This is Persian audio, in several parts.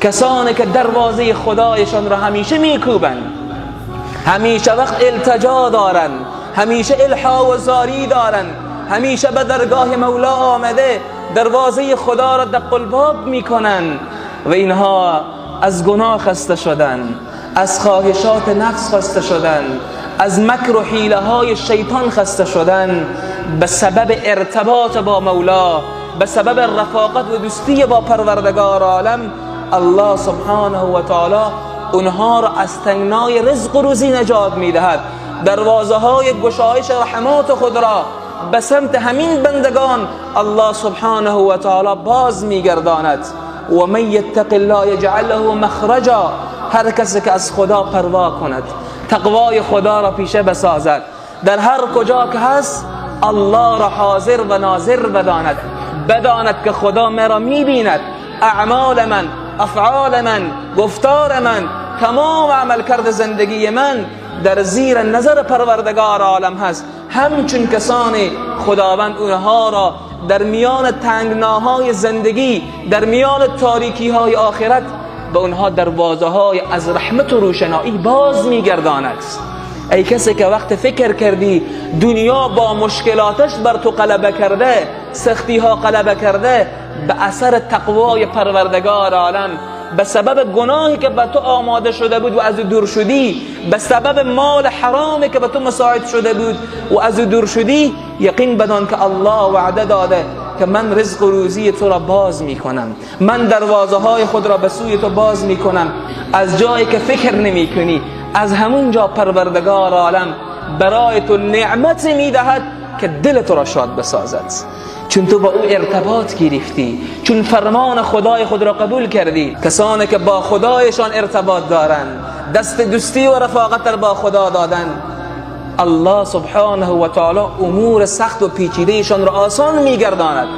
کسانی که دروازه خدایشان را همیشه میکوبند، همیشه وقت التجا دارن، همیشه الحا و زاری دارن، همیشه به درگاه مولا آمده دروازه خدا را دق الباب میکنن و اینها از گناه خسته شدن، از خواهشات نفس خسته شدن، از مکر و حیله های شیطان خسته شدن، به سبب ارتباط با مولا، به سبب رفاقت و دوستی با پروردگار عالم. الله سبحانه و تعالی اونها را از تنگنای رزق و روزی نجات میدهد، دروازه های گشایش رحمات خود را به سمت همین بندگان الله سبحانه و تعالی باز میگرداند. و من یتق الله یجعل له مخرجا، هر کسی که از خدا پروا کند، تقوای خدا را پیشه بسازد، در هر کجا که هست الله را حاضر و ناظر بداند که خدا مرا میبیند، اعمال من، افعال من، گفتار من، تمام عمل کرده زندگی من در زیر نظر پروردگار عالم هست. همچون کسانی خداوند اونها را در میان تنگناهای زندگی، در میان تاریکی های آخرت به اونها دروازه های از رحمت و روشنایی باز میگرداند. ای کسی که وقت فکر کردی دنیا با مشکلاتش بر تو غلبه کرده، سختی ها غلبه کرده، به اثر تقوای پروردگار عالم، به سبب گناهی که به تو آماده شده بود و از دور شدی، به سبب مال حرامی که به تو مساعد شده بود و از دور شدی، یقین بدان که الله وعده داده که من رزق و روزی تو را باز میکنم، من دروازه های خود را به سوی تو باز میکنم. از جایی که فکر نمی کنی، از همون جا پروردگار عالم برای تو نعمت میدهد که دل تو را شاد بسازد، چون تو با او ارتباط گرفتی، چون فرمان خدای خود را قبول کردی. کسانی که با خدایشان ارتباط دارند، دست دوستی و رفاقت با خدا دادن، الله سبحانه و تعالی امور سخت و پیچیدهشان را آسان میگرداند.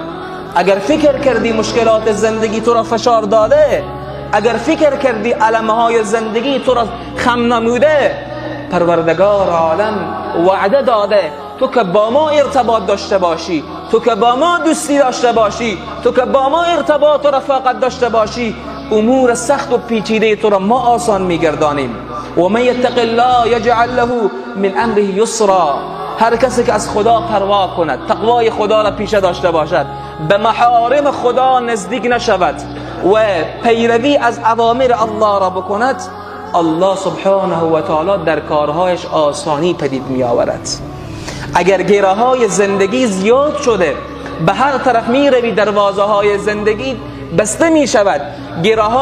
اگر فکر کردی مشکلات زندگی تو را فشار داده، اگر فکر کردی علمهای زندگی تو را خم نموده، پروردگار عالم وعده داده تو که با ما ارتباط داشته باشی، تو که با ما دوستی داشته باشی، تو که با ما ارتباط و رفاقت داشته باشی، امور سخت و پیچیده تو را ما آسان میگردانیم. و من یتق الله یجعل له من امره یسرا، هر کسی که از خدا پروا کند، تقوای خدا را پیشه داشته باشد، به محارم خدا نزدیک نشود و پیروی از اوامر الله را بکند، الله سبحانه و تعالی در کارهایش آسانی پدید می آورد. اگر گره های زندگی زیاد شده، به هر طرف می روی دروازه های زندگی بسته می شود، گره